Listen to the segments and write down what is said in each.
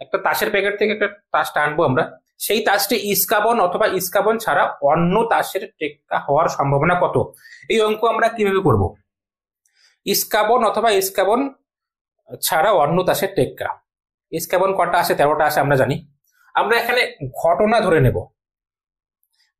একটা তাসের প্যাকেট থেকে একটা তাস টানবো আমরা, সেই তাসটি ইস্কাবন অথবা ইস্কাবন ছাড়া অন্য তাসের টেক্কা হওয়ার সম্ভাবনা কত? এই অঙ্ক আমরা কিভাবে করব? ইস্কাবন অথবা ইস্কাবন ছাড়া অন্য তাসের টেক্কা। ইস্কাবন কটা আসে? 13টা আসে আমরা জানি। আমরা এখানে ঘটনা ধরে নেব,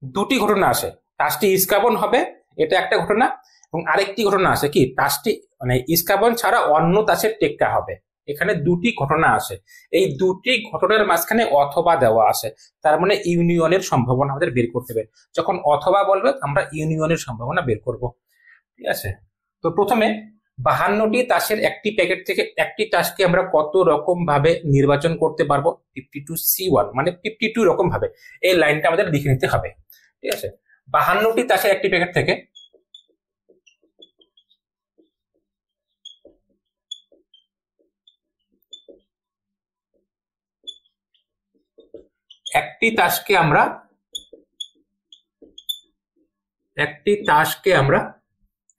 দুটি ঘটনা আসে। তাসটি ইস্কাবন হবে, এটা একটা ঘটনা, এবং আরেকটি ঘটনা আসে কি তাসটি মানে ইস্কাবন ছাড়া অন্য তাসের টেক্কা হবে। এখানে দুটি ঘটনা আসে, এই দুটি ঘটনার মাঝখানে অথবা দেওয়া আছে, তার মানে ইউনিয়নের সম্ভাবনা আমাদের বের করতে হবে। যখন অথবা বলবে আমরা ইউনিয়নের সম্ভাবনা বের করব। ঠিক আছে, তো প্রথমে 52টি তাসের একটি প্যাকেট থেকে একটি তাসকে আমরা কত রকম ভাবে নির্বাচন করতে পারবো? 52C1 মানে 52 রকম ভাবে। এই লাইনটা আমাদের লিখে নিতে হবে। ঠিক আছে, 52টি তাসের একটি প্যাকেট থেকে একটি তাসকে আমরা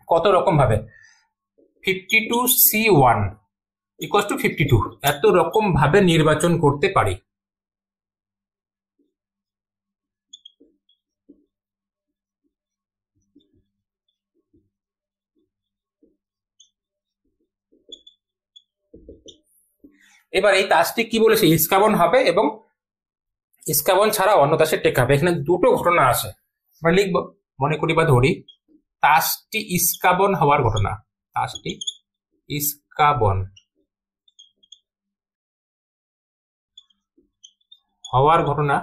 কত রকম ভাবে 52C1 ইকুয়ালস টু 52 এত রকম ভাবে নির্বাচন করতে পারি। এবার এই তাসটি কি বলেছে? ইস্কাবন হবে এবং ইস্কাবন ছাড়া অন্য তাসের টেক্কা হবে। এখানে দুটো ঘটনা আছে, আমরা লিখবো, মনে করি বা ধরি তাসটি ইস্কাবন হওয়ার ঘটনা। তাসটি ইস্কাবন হওয়ার ঘটনা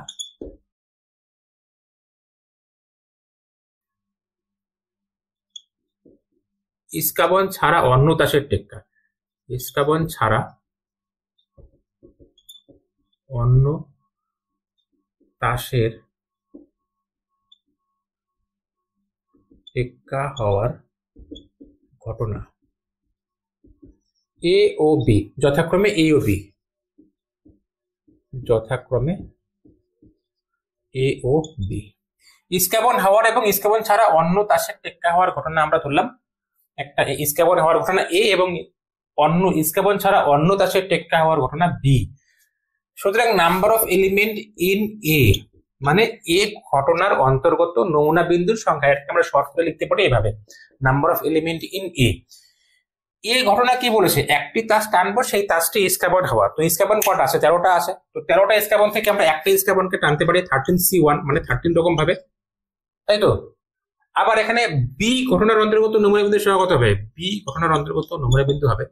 ইস্কাবন ছাড়া অন্য তাসের টেক্কা। ইস্কাবন ছাড়া অন্য তাসের টেক্কা হওয়ার ঘটনা এ ও বি, যথাক্রমে এ ও বি, যথাক্রমে এ ও বি। ইস্কাবন হওয়ার এবং ইস্কাবন ছাড়া অন্য তাসের টেক্কা হওয়ার ঘটনা আমরা ধরলাম একটা ইস্কাবন হওয়ার ঘটনা এ এবং অন্য ইস্কাবন ছাড়া অন্য তাসের টেক্কা হওয়ার ঘটনা বি। সুতরাং নাম্বার অফ এলিমেন্ট ইন এ মানে এ ঘটনার অন্তর্গত নমুনা বিন্দুর সংখ্যা, এটাকে আমরা শর্ট করে লিখতে পারি এভাবে, নাম্বার অফ এলিমেন্ট ইন এ। এই ঘটনা কি বলেছে? একটি তাস টানবো, সেই তাসটি ইস্কাবন হওয়া। তো ইস্কাবন কটা আছে? 13টা আছে। তো 13টা ইস্কাবন থেকে আমরা একটা ইস্কাবনকে টানতে পারি 13C1 মানে 13 রকম ভাবে, তাই তো? আবার এখানে বি ঘটনার অন্তর্গত নমুনা বিন্দুর সংখ্যা কত হবে? বি ঘটনার অন্তর্গত নমুনা বিন্দু হবে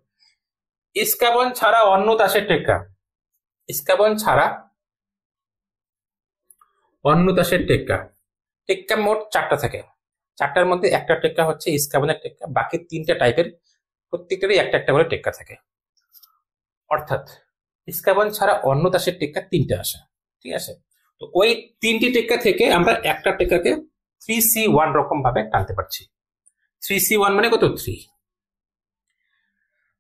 ইস্কাবন ছাড়া অন্য তাসের টেক্কা। ইস্কাবন ছাড়া অন্য তাসের টেক্কা, টেক্কা মোট 4টা থাকে, 4টার মধ্যে একটা টেক্কা হচ্ছে ইস্কাবনের টেক্কা, বাকি 3টা টাইপের প্রত্যেকটারই একটা একটা করে টেক্কা থাকে। অর্থাৎ ইস্কাবন ছাড়া অন্য তাসের টেক্কা 3টা আসে। ঠিক আছে, তো ওই 3টি টেক্কা থেকে আমরা একটা টেক্কাকে 3C1 রকম ভাবে টানতে পারছি। 3C1 মানে কত? 3।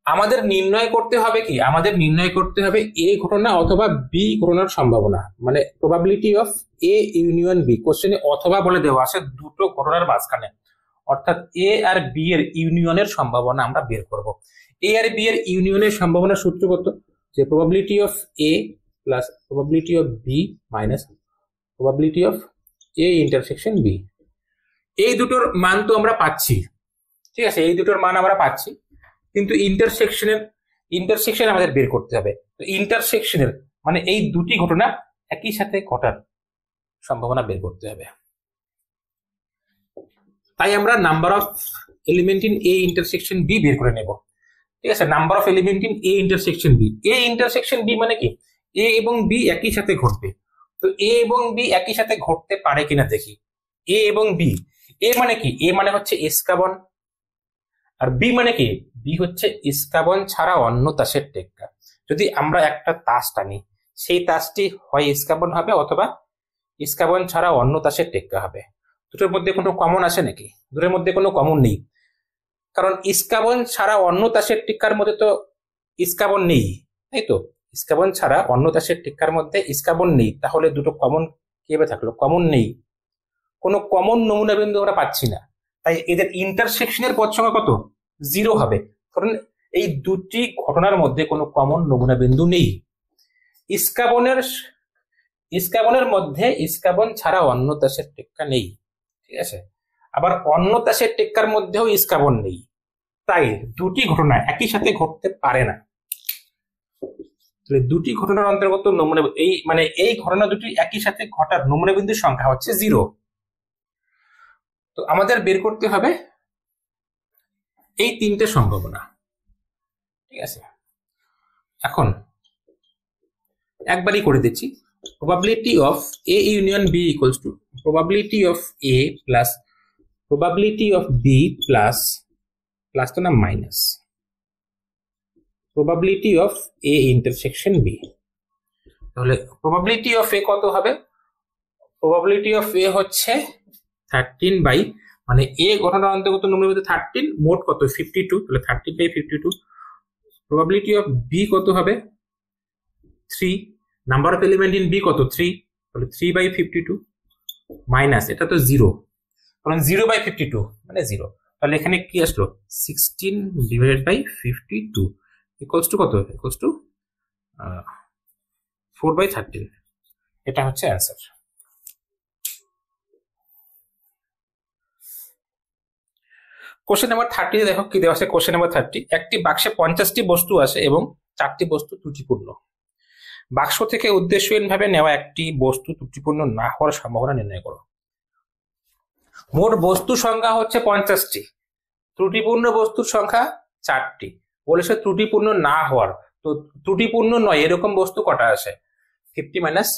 আমাদের নির্ণয় করতে হবে কি? আমাদের নির্ণয় করতে হবে এ ঘটনা অথবা বি ঘটনার সম্ভাবনা, মানে probability of A union B. কোশ্চেনে অথবা বলে দেওয়া আছে দুটো ঘটনার মাঝখানে, অর্থাৎ এ আর বি এর ইউনিয়নের সম্ভাবনা আমরা বের করব। এ আর বি এর ইউনিয়নের সম্ভাবনা সূত্র কত? যে probability of A plus probability of B minus probability of A intersection B. এই দুটোর মান তো আমরা পাচ্ছি, ঠিক আছে, এই দুটোর মান আমরা পাচ্ছি, কিন্তু ইন্টারসেকশন আমাদের বের করতে হবে। তো ইন্টারসেকশনের মানে এই দুটি ঘটনা একই সাথে ঘটার সম্ভাবনা বের করতে হবে। তাই আমরা number of element in A intersection B বের করে নেব। ঠিক আছে, number of element in A intersection B. A intersection B মানে কি? এ এবং বি একই সাথে ঘটবে। তো এ এবং বি একই সাথে ঘটতে পারে কিনা দেখি। এ এবং বি, এ মানে কি? এ মানে হচ্ছে ইস্কাবন, আর বি মানে কি? বি হচ্ছে ইস্কাবন ছাড়া অন্য তাসের টেক্কা। যদি আমরা একটা তাস টানি, সেই তাসটি হয় ইস্কাবন হবে অথবা ইস্কাবন ছাড়া অন্য তাসের টেক্কা হবে। দুটোর মধ্যে কোনো কমন আছে নাকি? দুটোর মধ্যে কোনো কমন নেই, কারণ ইস্কাবন ছাড়া অন্য তাসের টেক্কার মধ্যে তো ইস্কাবন নেই, তাই তো? ইস্কাবন ছাড়া অন্য তাসের টেক্কার মধ্যে ইস্কাবন নেই, তাহলে দুটো কমন কিভাবে থাকলো? কমন নেই, কোনো কমন নমুনা বিন্দু আমরা পাচ্ছি না, তাই এদের ইন্টারসেকশনের পদ সংখ্যা কত? 0 হবে, কারণ এই দুটি ঘটনার মধ্যে কোনো কমন নমুনা বিন্দু নেই। ইস্কাবনের মধ্যে ইস্কাবন ছাড়া অন্য তাসের টেক্কা নেই, ঠিক আছে। আবার অন্য তাসের টেক্কার মধ্যেও ইস্কাবন নেই, তাই দুটি ঘটনা একই সাথে ঘটতে পারে না। দুটি ঘটনার অন্তর্গত নমুনা এই ঘটনা দুটি একই সাথে ঘটার নমুনা বিন্দুর সংখ্যা হচ্ছে 0। তো আমাদের বের করতে হবে এই তিনটে সম্ভাবনা, ঠিক আছে। এখন একবারই করে দিচ্ছি। probability of A union B equals to probability of A plus probability of B plus তো না minus probability of A intersection B। তাহলে probability of A কত হবে? probability of A হচ্ছে 13 বাই মানে A ঘটনার অন্তর্গত নমুনা বিন্দু 13, মোট কত 52, তাহলে 13 বাই 52। probability of B কত হবে? 3, number of element in B কত 3, তাহলে 3 বাই 52 মাইনাস এটা তো 0, কারণ 0 বাই 52 মানে 0, তাহলে এখানে কি আসলো 16 ডিভাইডেড বাই 52 ইকুয়ালস টু কত? Equals to 4 by 13। এটা হচ্ছে অ্যান্সার। কোশ্চেন নাম্বার 30 দেখো কি দেওয়া আছে। কোশ্চেন নাম্বার 30, একটি বাক্সে 50টি বস্তু আছে এবং 4টি বস্তু ত্রুটিপূর্ণ। বাক্স থেকে উদ্দেশ্যহীনভাবে নেওয়া একটি বস্তু ত্রুটিপূর্ণ না হওয়ার সম্ভাবনা নির্ণয় করো। মোট বস্তু সংখ্যা হচ্ছে 50টি, ত্রুটিপূর্ণ বস্তুর সংখ্যা 4টি, বলেছে ত্রুটিপূর্ণ না হওয়ার। তো ত্রুটিপূর্ণ নয় এরকম বস্তু কটা আছে? 50 মাইনাস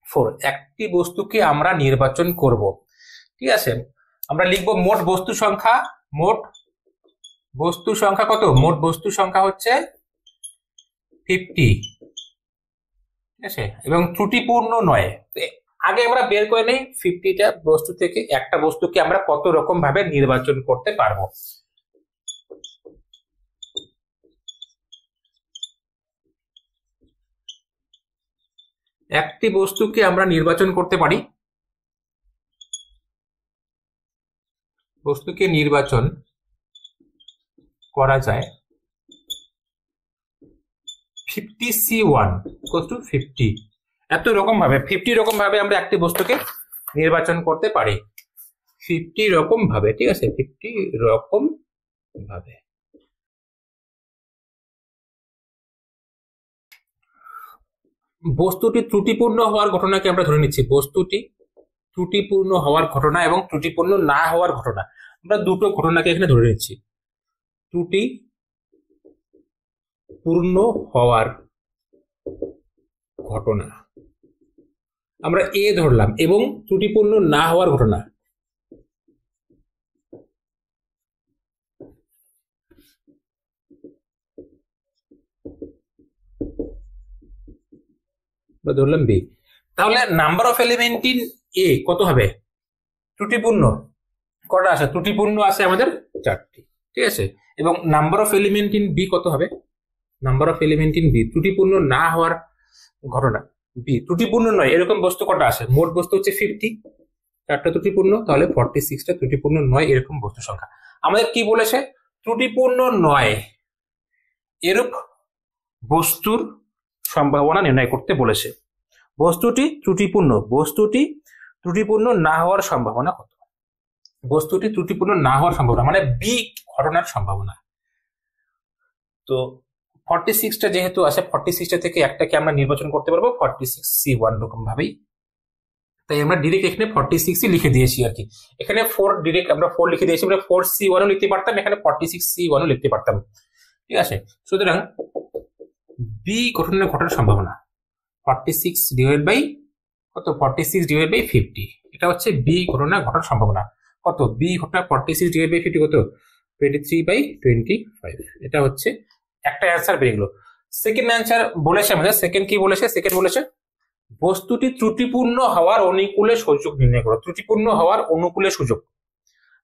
4, একটি বস্তুকে আমরা নির্বাচন করব, ঠিক আছে। আমরা লিখবো মোট বস্তু সংখ্যা, মোট বস্তু সংখ্যা কত? মোট বস্তু সংখ্যা হচ্ছে 50, ঠিক আছে, এবং ত্রুটিপূর্ণ নয়। আগে আমরা বের করে নেই 50টা বস্তু থেকে একটা বস্তুকে আমরা কত রকম ভাবে নির্বাচন করতে পারবো। একটি বস্তুকে আমরা নির্বাচন করতে পারি, বস্তুকে নির্বাচন করা যায় 50C1 = 50, এত রকম ভাবে 50 রকম ভাবে আমরা একটি বস্তুকে নির্বাচন করতে পারি, 50 রকম ভাবে, ঠিক আছে, 50 রকম ভাবে। বস্তুটি ত্রুটিপূর্ণ হওয়ার ঘটনাকে আমরা ধরে নিচ্ছি, বস্তুটি ত্রুটিপূর্ণ হওয়ার ঘটনা এবং ত্রুটিপূর্ণ না হওয়ার ঘটনা, আমরা দুটো ঘটনাকে এখানে ধরে নিচ্ছি। ত্রুটিপূর্ণ হওয়ার ঘটনা আমরা এ ধরলাম এবং ত্রুটিপূর্ণ না হওয়ার ঘটনা ধরলাম বি। তাহলে নাম্বার অফ এলিমেন্ট ইন এ কত হবে? ত্রুটিপূর্ণ কটা আছে? ত্রুটিপূর্ণ আছে আমাদের 4টি, ঠিক আছে, এবং number of element in B কত হবে? Number of element in B ত্রুটিপূর্ণ না হওয়ার ঘটনা বি, ত্রুটিপূর্ণ নয় এরকম বস্তু কটা আছে? মোট বস্তু হচ্ছে 50, 4টা ত্রুটিপূর্ণ, তাহলে 46টা ত্রুটিপূর্ণ নয় এরকম বস্তু সংখ্যা। আমাদের কি বলেছে? ত্রুটিপূর্ণ নয় এরূপ বস্তুর সম্ভাবনা নির্ণয় করতে বলেছে। বস্তুটি ত্রুটিপূর্ণ না হওয়ার সম্ভাবনা কত? বস্তুটি ত্রুটিপূর্ণ না হওয়ার সম্ভাবনা মানে বি ঘটনার সম্ভাবনা। তো 46টা যেহেতু আছে, 46টা থেকে একটাকে আমরা নির্বাচন করতে পারবো 46C1 রকম ভাবেই, তাই আমরা ডিরেক্ট এখানে 46ই লিখে দিয়েছি আর কি। এখানে 4 ডিরেক্ট আমরা 4 লিখে দিয়েছি, আমরা 4C1ও লিখতে পারতাম, এখানে 46C1ও লিখতে পারতাম, ঠিক আছে। সুতরাং বি ঘটার সম্ভাবনা 46 ডিভাইড বাই কত? 46 ডিভাইড বাই 50, এটা হচ্ছে বি ঘটনা ঘটার সম্ভাবনা কত? বি ঘটনা 46 ডিভাইড বাই 50 কত? 23/25, এটা হচ্ছে একটা অ্যান্সার বেরিয়ে গেল। সেকেন্ড অ্যান্সার বলেছে আমাদের, সেকেন্ড কি বলেছে? সেকেন্ড বলেছে বস্তুটি ত্রুটিপূর্ণ হওয়ার অনুকূলে সুযোগ নির্ণয় করো। ত্রুটিপূর্ণ হওয়ার অনুকূলে সুযোগ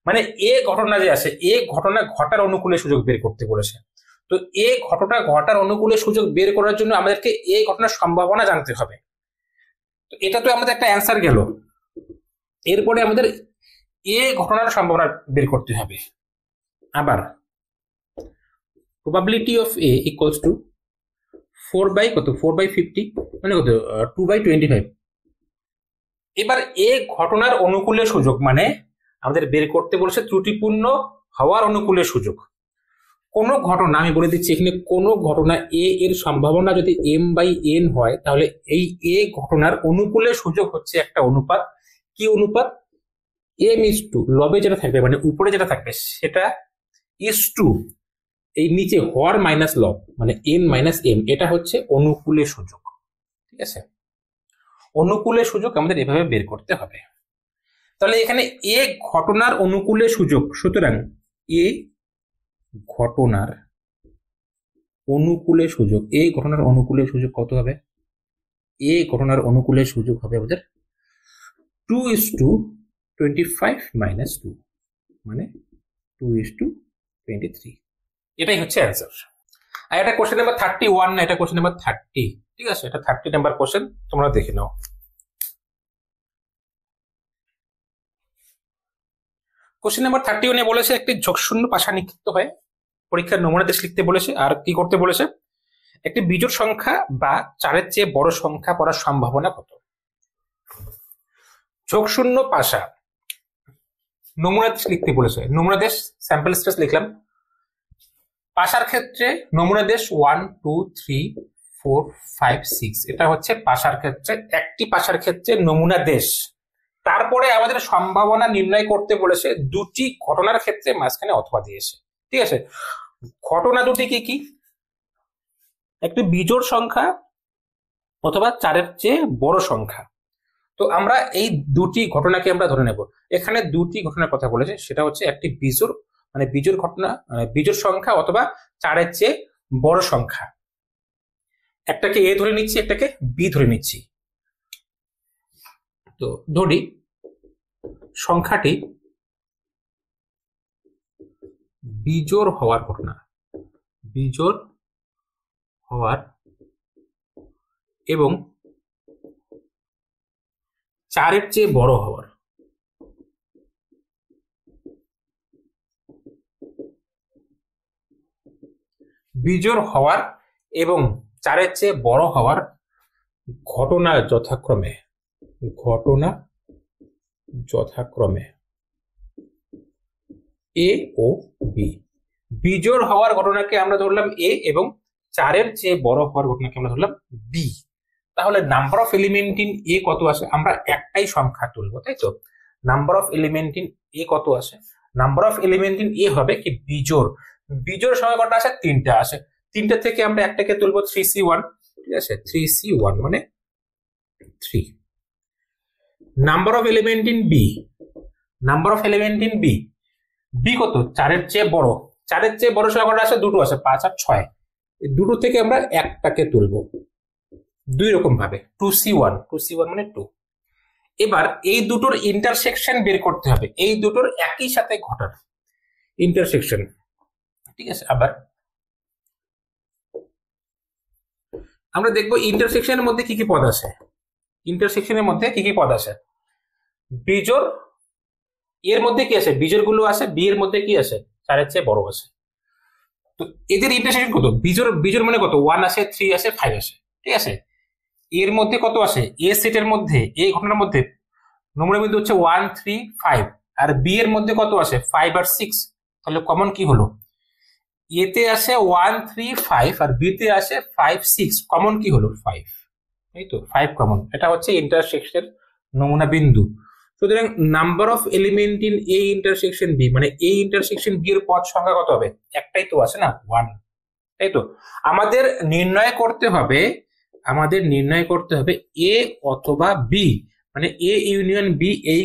মানে এ ঘটনা যে আছে, এ ঘটনা ঘটার অনুকূলে সুযোগ বের করতে বলেছে। তো এ ঘটনা ঘটার অনুকূলে সুযোগ বের করার জন্য আমাদেরকে এ ঘটনার সম্ভাবনা জানতে হবে। তো এটা তো আমাদের একটা অ্যান্সার গেল, এরপরে আমাদের এ ঘটনার সম্ভাবনা বের করতে হবে। আবার probability of A equals to 4/50 মানে কত 2/25। এবার এ ঘটনার অনুকূলে সুযোগ মানে আমাদের বের করতে বলেছে ত্রুটিপূর্ণ হওয়ার অনুকূলে সুযোগ। কোন ঘটনা, আমি বলে দিচ্ছি এখানে, কোন ঘটনা এ এর সম্ভাবনা যদি m/n হয়, তাহলে এই এ ঘটনার অনুকূলে সুযোগ হচ্ছে একটা অনুপাত। কি অনুপাত? m/, লবে যেটা থাকবে মানে উপরে যেটা থাকবে সেটা is to এই নিচে হর মাইনাস লব মানে n-m, এটা হচ্ছে অনুকূলে সুযোগ। ঠিক আছে, অনুকূলে সুযোগ আমাদের এভাবে বের করতে হবে। তাহলে এখানে এ ঘটনার অনুকূলে সুযোগ, সুতরাং এ ঘটনার অনুকূলে সুযোগ, এই ঘটনার অনুকূলে সুযোগ কত হবে? এ ঘটনার অনুকূলে সুযোগ হবে আমাদের 2:25 - 2 মানে 2:23। এটাই হচ্ছে অ্যান্সার। আর এটা কোশ্চেন নাম্বার 31 না, এটা কোশ্চেন নাম্বার 30। ঠিক আছে, এটা 30 নাম্বার কোশ্চেন, তোমরা দেখে নাও। কোশ্চেন নাম্বার 31 বলেছে একটি যোগশূন্য পাশা নিক্ষিপ্ত হয়, পরীক্ষার নমুনা দেশ লিখতে বলেছে। আর কি করতে বলেছে? একটি বিজোড় সংখ্যা বা 4-এর চেয়ে বড় সংখ্যা পড়ার সম্ভাবনা কত? যোগশূন্য পাশা নমুনা দেশ লিখতে বলেছে। নমুনা দেশ স্যাম্পল স্পেস লিখলাম। পাশার ক্ষেত্রে নমুনা দেশ 1 2 3 4 5 6, এটা হচ্ছে পাশার ক্ষেত্রে, একটি পাশার ক্ষেত্রে নমুনা দেশ। তারপরে আমাদের সম্ভাবনা নির্ণয় করতে বলেছে দুটি ঘটনার ক্ষেত্রে মাঝখানে অথবা দিয়েছে। ঠিক আছে, ঘটনা দুটি কি কি? একটি বিজোড় সংখ্যা অথবা 4-এর চেয়ে বড় সংখ্যা। তো আমরা এই দুটি ঘটনাকে আমরা ধরে নেব। এখানে দুটি ঘটনার কথা বলেছে, সেটা হচ্ছে একটি বিজোড় মানে বিজোড় ঘটনা, বিজোড় সংখ্যা অথবা 4-এর চেয়ে বড় সংখ্যা। একটাকে এ ধরে নিচ্ছি, একটাকে বি ধরে নিচ্ছি। তো ধরি সংখ্যাটি বিজোড় হওয়ার ঘটনা, বিজোড় হওয়ার এবং 4-এর চেয়ে বড় হওয়ার। বিজোড় হওয়ার এবং 4-এর চেয়ে বড় হওয়ার ঘটনা যথাক্রমে এ ও বি। বিজোড় হওয়ার ঘটনাকে আমরা ধরলাম এ এবং 4-এর চেয়ে বড় হওয়ার ঘটনাকে আমরা ধরলাম বি। তাহলে নাম্বার অফ এলিমেন্ট ইন এ কত আসে? আমরা একটাই সংখ্যা তুলবো, তাই তো? নাম্বার অফ এলিমেন্ট ইন এ কত আসে? নাম্বার অফ এলিমেন্ট ইন এ হবে কি বিজোড়। বিজোড় সংখ্যা কটা আসে? 3টা আসে। 3টা থেকে আমরা একটাকে তুলবো 3c1। ঠিক আছে, 3c1 মানে 3। Number of element in B, number of element in B, B কত? 4-এর চেয়ে বড়। 4-এর চেয়ে বড় সংখ্যা কটা আসে? দুটো আসে, 5 আর 6। এই দুটো থেকে আমরা একটাকে তুলবো দুই রকম ভাবে, 2c1 মানে 2। এবার এই দুটোর ইন্টারসেকশন বের করতে হবে, এই দুটোর একই সাথে ঘটার ইন্টারসেকশন। ঠিক আছে, আবার আমরা দেখবো ইন্টারসেকশনের মধ্যে কি কি পদ আছে। ইন্টারসেকশনের মধ্যে কি কি পদ আছে? বিজোড় এর মধ্যে কি আছে? বিজোড় গুলো আছে। বি এর মধ্যে কি আছে? 4-এর চেয়ে বড় আছে। তো এদের ইন্টারসেকশন কত? বিজোড় মানে কত? 1 আসে, 3 আসে, 5 আসে। ঠিক আছে, এর মধ্যে কত আসে? এ সেটের মধ্যে, এই ঘটনার মধ্যে নমুনা বিন্দু হচ্ছে 1 3 5, আর বি এর মধ্যে কত আসে? 5 আর 6। তাহলে কমন কি হলো? এতে আসে 1 3 5 আর বি তে আসে 5 6, কমন কি হলো? 5। এই তো 5 কমন। এটা হচ্ছে ইন্টারসেকশন নমুনা বিন্দু। সুতরাং number of element in A intersection B মানে এই ইন্টারসেকশন বি এর পদ সংখ্যা কত হবে? একটাই তো আছে না, 1। তাই তো আমাদের নির্ণয় করতে হবে, এ অথবা বি মানে এ ইউনিয়ন বি এই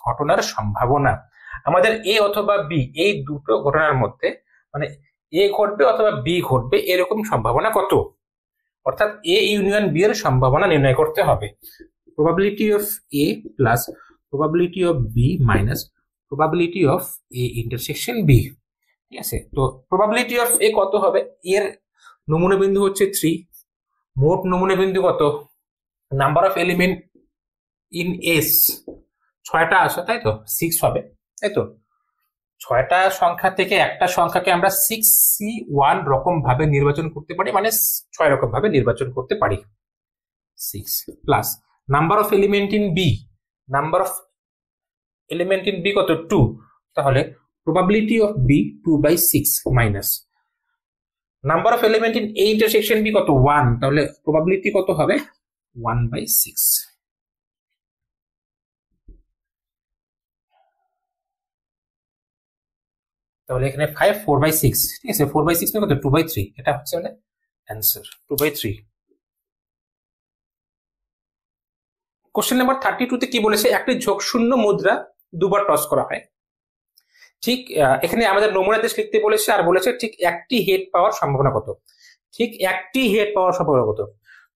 ঘটনার সম্ভাবনা। আমাদের এ অথবা বি এই দুটো ঘটনার মধ্যে মানে এ ঘটবে অথবা বি ঘটবে এরকম সম্ভাবনা কত, অর্থাৎ এ ইউনিয়ন বি এর সম্ভাবনা নির্ণয় করতে হবে। Probability of A plus probability of B minus probability of A intersection B. ঠিক আছে, তো প্রবাবিলিটি অফ এ কত হবে? এর নমুনা বিন্দু হচ্ছে 3, মোট নমুনা বিন্দু কত? Number of element in S 6টা আসে, তাই তো 6 হবে, তাই তো। ছয়টা সংখ্যা থেকে একটা সংখ্যাকে আমরা 6C1 রকম ভাবে নির্বাচন করতে পারি, মানে 6 রকম ভাবে নির্বাচন করতে পারি। 6 plus number of element in B, number of element in B কত 2, তাহলে probability of B 2/6 minus number of element in A intersection B কত 1, তাহলে প্রবাবিলিটি কত হবে 1/6। তাহলে এখানে 5 4/6, ঠিক আছে 4/6 মানে কত 2/3, এটা হচ্ছে মানে অ্যান্সার 2/3। কোশ্চেন নাম্বার 32 তে কি বলেছে, একটি ঝোঁকশূন্য মুদ্রা দুবার টস করা হয়। ঠিক এখানে আমাদের নমুনা দেশ লিখতে বলেছে, আর বলেছে ঠিক একটি হেড পাওয়ার সম্ভাবনা কত, ঠিক একটি হেড পাওয়ার সম্ভাবনা কত।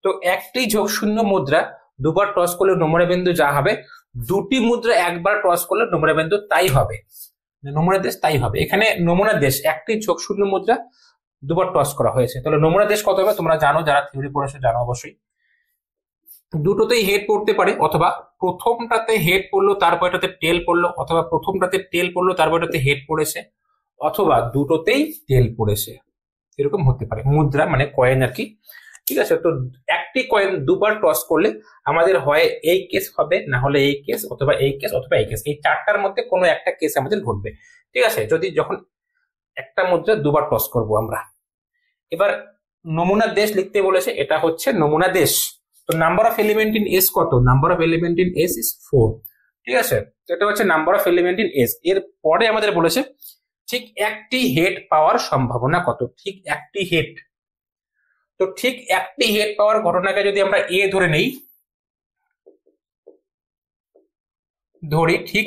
তো একটি ঝোঁকশূন্য মুদ্রা দুবার টস করলে নমুনা বিন্দু যা হবে, দুটি মুদ্রা একবার টস করলে নমুনা বিন্দু তাই হবে, নমুনা দেশ তাই হবে। এখানে নমুনা দেশ একটি ঝোঁকশূন্য মুদ্রা দুবার টস করা হয়েছে, তাহলে নমুনা দেশ কত হবে তোমরা জানো, যারা থিওরি পড়েছো জানো অবশ্যই। দুটোতেই হেড পড়তে পারে, অথবা প্রথমটাতে হেড পড়লো তারপরটাতে টেল পড়লো, অথবা প্রথমটাতে টেল পড়লো তারপরটাতে হেড পড়েছে, অথবা দুটোতেই টেল পড়েছে, এরকম হতে পারে। মুদ্রা মানে কয়েন আর কি, ঠিক আছে। তো একটি কয়েন দুবার টস করলে আমাদের হয় এই কেস হবে, না হলে এই কেস, অথবা এই কেস, অথবা এই কেস, এই চারটার মধ্যে কোনো একটা কেস আমাদের ঘটবে, ঠিক আছে, যদি যখন একটা মুদ্রা দুবার টস করব আমরা। এবার নমুনা দেশ লিখতে বলেছে, এটা হচ্ছে নমুনা দেশ। তো number of element in S কত, number of element in S is 4, ঠিক আছে, এটা হচ্ছে number of element in S. এর পরে আমাদের বলেছে ঠিক একটি হেড পাওয়ার সম্ভাবনা কত, ঠিক একটি হেড। তো ঠিক একটি হেড পাওয়ার ঘটনাকে যদি আমরা এ ধরে নেই, ধরি ঠিক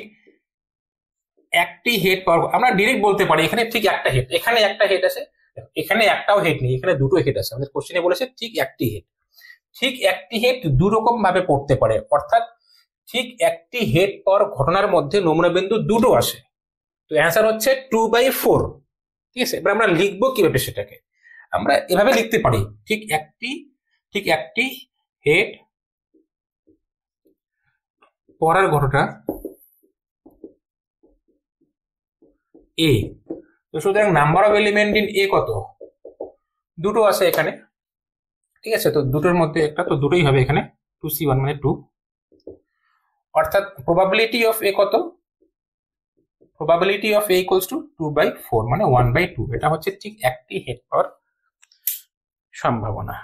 একটি হেড পাওয়ার, আমরা ডিরেক্ট বলতে পারি এখানে ঠিক একটা হেড, এখানে একটা হেড আছে, এখানে একটাও হেড নেই, এখানে দুটো হেড আছে। আমাদের কোশ্চেনে বলেছে ঠিক একটি হেড, ঠিক একটি হেড দু রকম ভাবে পড়তে পারে, অর্থাৎ ঠিক একটি হেড পাওয়ার ঘটনার মধ্যে নমুনা বিন্দু দুটো আসে। তো অ্যান্সার হচ্ছে 2/4, ঠিক আছে। এবার আমরা লিখবো কিভাবে সেটাকে, আমরা এভাবে লিখতে পারি, ঠিক একটি হেড পড়ার ঘটনা এ। তো সুতরাং নাম্বার অফ এলিমেন্ট ইন এ কত, দুটো আছে এখানে, ঠিক আছে। তো দুটোর মধ্যে একটা, তো দুটোই হবে এখানে 2C1 মানে 2, অর্থাৎ প্রবাবিলিটি অফ এ কত, probability of A equals to 2/4 মানে 1/2, এটা হচ্ছে ঠিক একটি হেড পাওয়ার সম্ভাবনা।